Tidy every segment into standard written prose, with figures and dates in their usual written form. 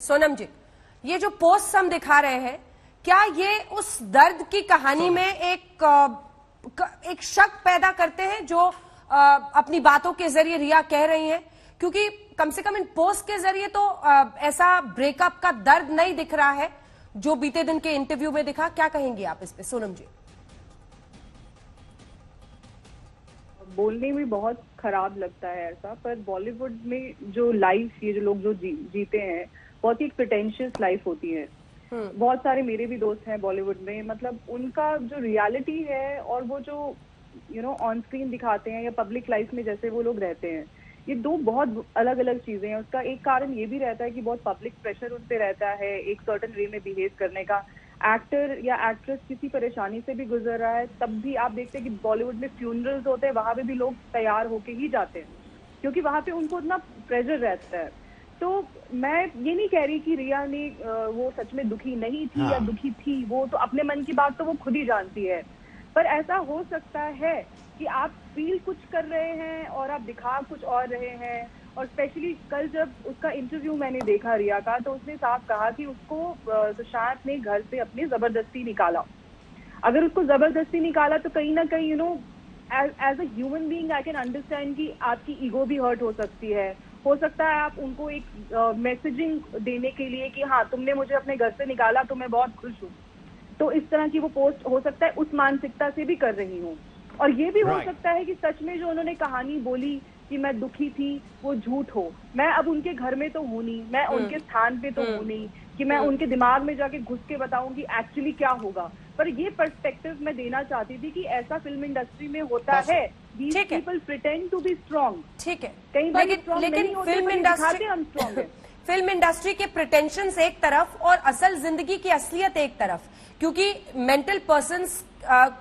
सोनम जी, ये जो पोस्ट हम दिखा रहे हैं, क्या ये उस दर्द की कहानी में एक शक पैदा करते हैं जो अपनी बातों के जरिए रिया कह रही हैं? क्योंकि कम से कम इन पोस्ट के जरिए तो ऐसा ब्रेकअप का दर्द नहीं दिख रहा है जो बीते दिन के इंटरव्यू में दिखा। क्या कहेंगी आप इस पे सोनम जी? बोलने में बहुत खराब लगता है ऐसा, पर बॉलीवुड में जो लाइफ ये जो लोग जो जीते हैं बहुत ही प्रिटेंशियस लाइफ होती है। बहुत सारे मेरे भी दोस्त हैं बॉलीवुड में, मतलब उनका जो रियलिटी है और वो जो ऑन स्क्रीन दिखाते हैं या पब्लिक लाइफ में जैसे वो लोग रहते हैं, ये दो बहुत अलग अलग चीजें हैं। उसका एक कारण ये भी रहता है कि बहुत पब्लिक प्रेशर उन पे रहता है एक सर्टेन वे में बिहेव करने का। एक्टर या एक्ट्रेस किसी परेशानी से भी गुजर रहा है तब भी आप देखते हैं कि बॉलीवुड में फ्यूनरल्स होते हैं, वहां पे भी लोग तैयार होके ही जाते हैं क्योंकि वहां पे उनको इतना प्रेशर रहता है। तो मैं ये नहीं कह रही कि रिया ने वो सच में दुखी नहीं थी या दुखी थी, वो तो अपने मन की बात तो वो खुद ही जानती है। पर ऐसा हो सकता है कि आप फील कुछ कर रहे हैं और आप दिखा कुछ और रहे हैं। और स्पेशली कल जब उसका इंटरव्यू मैंने देखा रिया का, तो उसने साफ कहा कि उसको सुशांत ने घर से अपने जबरदस्ती निकाला। अगर उसको जबरदस्ती निकाला तो कहीं ना कहीं as a human being I can understand कि आपकी ईगो भी हर्ट हो सकती है। हो सकता है आप उनको एक मैसेजिंग देने के लिए कि हाँ तुमने मुझे अपने घर से निकाला तो मैं बहुत खुश हूँ, तो इस तरह की वो पोस्ट हो सकता है उस मानसिकता से भी कर रही हूँ। और ये भी हो सकता है कि सच में जो उन्होंने कहानी बोली कि मैं दुखी थी वो झूठ हो। मैं अब उनके घर में तो हूं नहीं, मैं उनके स्थान पे तो हूं नहीं कि मैं उनके दिमाग में जाके घुस के बताऊं कि एक्चुअली क्या होगा। पर ये पर्सपेक्टिव मैं देना चाहती थी कि ऐसा फिल्म इंडस्ट्री में होता है। These people pretend to be strong। ठीक है, कई बार लेकिन फिल्म इंडस्ट्री हम स्ट्रॉन्ग है। फिल्म इंडस्ट्री के प्रिटेंशंस एक तरफ और असल जिंदगी की असलियत एक तरफ, क्योंकि मेंटल पर्सन्स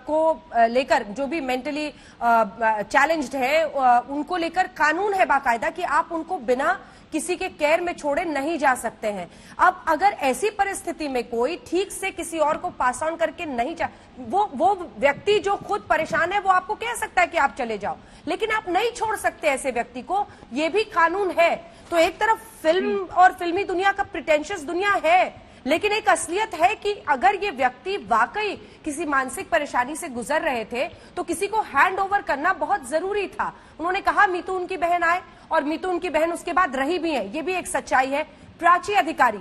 को लेकर जो भी मेंटली चैलेंज्ड है उनको लेकर कानून है बाकायदा कि आप उनको बिना किसी के केयर में छोड़े नहीं जा सकते हैं। अब अगर ऐसी परिस्थिति में कोई ठीक से किसी और को पास ऑन करके नहीं वो व्यक्ति जो खुद परेशान है वो आपको कह सकता है कि आप चले जाओ, लेकिन आप नहीं छोड़ सकते ऐसे व्यक्ति को, ये भी कानून है। तो एक तरफ फिल्म और फिल्मी दुनिया का प्रिटेंशियस दुनिया है, लेकिन एक असलियत है कि अगर ये व्यक्ति वाकई किसी मानसिक परेशानी से गुजर रहे थे तो किसी को हैंड ओवर करना बहुत जरूरी था। उन्होंने कहा मीतू उनकी बहन आए और मीतू उनकी बहन उसके बाद रही भी है, ये भी एक सच्चाई है। प्राची अधिकारी,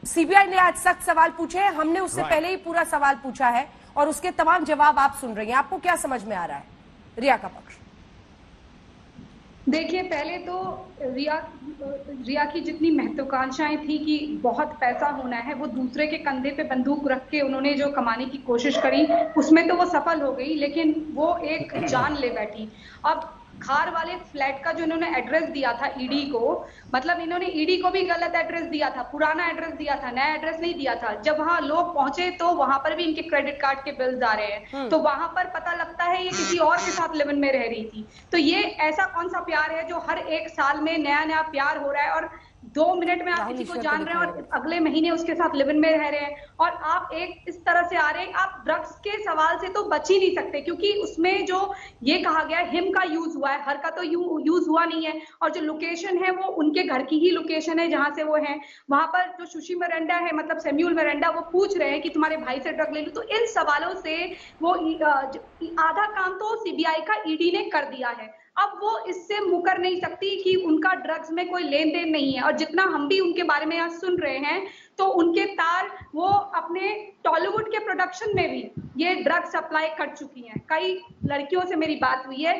सीबीआई ने आज सख्त सवाल पूछे हैं, हमने उससे पहले ही पूरा सवाल पूछा है और उसके तमाम जवाब आप सुन रही हैं। आपको क्या समझ में आ रहा है रिया का पक्ष? देखिए, पहले तो रिया की जितनी महत्वाकांक्षाएं थी कि बहुत पैसा होना है, वो दूसरे के कंधे पे बंदूक रख के उन्होंने जो कमाने की कोशिश करी उसमें तो वो सफल हो गई, लेकिन वो एक जान ले बैठी। अब खार वाले फ्लैट का जो इन्होंने एड्रेस दिया था ईडी को, मतलब इन्होंने ईडी को भी गलत एड्रेस दिया था, पुराना एड्रेस दिया था, नया एड्रेस नहीं दिया था। जब वहां लोग पहुंचे तो वहां पर भी इनके क्रेडिट कार्ड के बिल्स आ रहे हैं, तो वहां पर पता लगता है ये किसी और के साथ लिव इन में रह रही थी। तो ये ऐसा कौन सा प्यार है जो हर एक साल में नया नया प्यार हो रहा है और 2 मिनट में आप किसी को जान रहे हैं और अगले महीने उसके साथ लिव इन में रह रहे हैं, और आप एक इस तरह से आ रहे हैं। आप ड्रग्स के सवाल से तो बच ही नहीं सकते, क्योंकि उसमें जो ये कहा गया है हिम का यूज हुआ है, हर का तो यूज हुआ नहीं है। और जो लोकेशन है वो उनके घर की ही लोकेशन है जहां से वो है। वहां पर जो सुशी मिरांडा है, मतलब सैम्यूल मिरांडा, वो पूछ रहे हैं कि तुम्हारे भाई से ड्रग ले लूं। तो इन सवालों से वो आधा काम तो सीबीआई का ईडी ने कर दिया है। अब वो इससे मुकर नहीं सकती कि उनका ड्रग्स में कोई लेन देन नहीं है। और जितना हम भी उनके बारे में आज सुन रहे हैं तो उनके तार वो अपने टॉलीवुड के प्रोडक्शन में भी ये ड्रग सप्लाई कर चुकी हैं। कई लड़कियों से मेरी बात हुई है,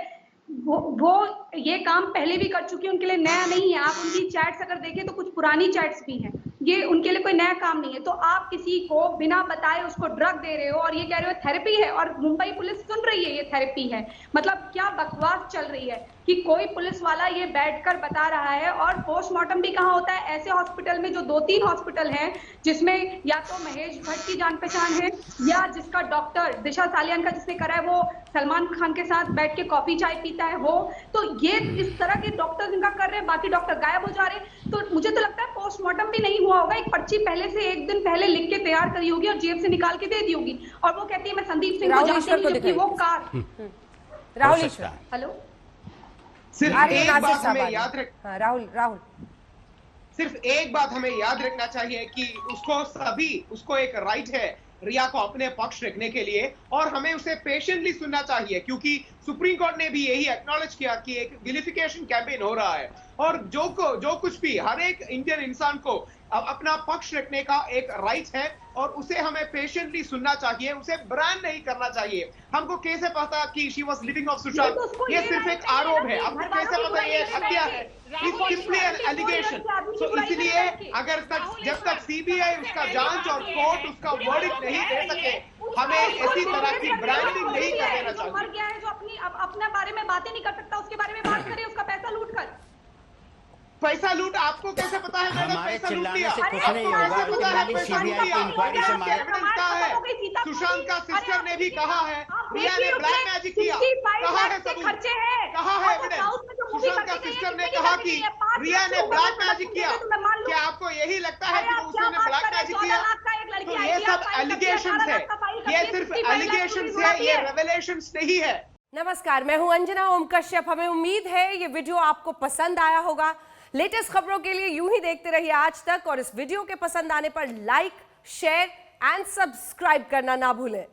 वो ये काम पहले भी कर चुकी है, उनके लिए नया नहीं है। आप उनकी चैट्स अगर देखें तो कुछ पुरानी चैट्स भी हैं, ये उनके लिए कोई नया काम नहीं है। तो आप किसी को बिना बताए उसको ड्रग दे रहे हो और ये कह रहे हो थेरेपी है, और मुंबई पुलिस सुन रही है ये थेरेपी है। मतलब क्या बकवास चल रही है कि कोई पुलिस वाला ये बैठकर बता रहा है। और पोस्टमार्टम भी कहाँ होता है? ऐसे हॉस्पिटल में जो 2-3 हॉस्पिटल हैं जिसमें या तो महेश भट्ट की जान पहचान है, या जिसका डॉक्टर दिशा सालियान का जिसने करा है वो सलमान खान के साथ बैठ के कॉफी चाय पीता है वो। तो ये इस तरह के डॉक्टर इनका कर रहे हैं, बाकी डॉक्टर गायब हो जा रहे हैं। तो मुझे तो लगता है पोस्टमार्टम भी नहीं हुआ होगा, एक पर्ची पहले से 1 दिन पहले लिख के तैयार करी होगी और जेब से निकाल के दे दी होगी। और वो कहती है मैं संदीप सिंह को जानती हूं, जबकि वो कार राहुल हेलो सिर्फ एक बात हमें याद रख। राहुल सिर्फ एक बात हमें याद रखना चाहिए कि उसको एक राइट है रिया को अपने पक्ष रखने के लिए, और हमें उसे पेशेंटली सुनना चाहिए, क्योंकि सुप्रीम कोर्ट ने भी यही एक्नॉलेज किया कि एक विलिफिकेशन कैंपेन हो रहा है, और जो कुछ भी हर एक इंडियन इंसान को अपना पक्ष रखने का एक राइट है, और उसे हमें पेशेंटली सुनना चाहिए, उसे ब्रांड नहीं करना चाहिए। हमको कैसे पता कि she was living of Sushant? ये सिर्फ एक आरोप है, आपको कैसे पता ये हत्या है? It's simply an allegation. So इसलिए जब तक सीबीआई उसका जांच और कोर्ट उसका वर्डिक्ट नहीं दे सके, हमें इसी तरह की ब्रांडिंग नहीं कर देना चाहिए। मर गया है, जो अपने बारे में बातें नहीं कर सकता, उसके बारे में बात करे, उसका पैसा लूट कर। पैसा लूट आपको कैसे पता है? मैंने हमारे पैसा लूट चिल्लाने लिया। से कुछ नहीं होगा। सीबीआई की इंक्वायरी से मारे। एविडेंस कहा है, सुशांत का सिस्टर ने भी कहा है रिया ने ब्लैक मैजिक किया। कहा है सबूत, कहा है एविडेंस। सुशांत का सिस्टर ने कहा कि रिया ने ब्लैक मैजिक किया। क्या आपको यही लगता है कि उसने ब्लैक मैजिक किया? तो ये सब एलिगेशंस है, ये सिर्फ एलिगेशंस है, ये रेवलेशंस नहीं है। नमस्कार, मैं हूं अंजना ओम कश्यप। हमें उम्मीद है ये वीडियो आपको पसंद आया होगा। लेटेस्ट खबरों के लिए यूं ही देखते रहिए आज तक, और इस वीडियो के पसंद आने पर लाइक, शेयर एंड सब्सक्राइब करना ना भूलें।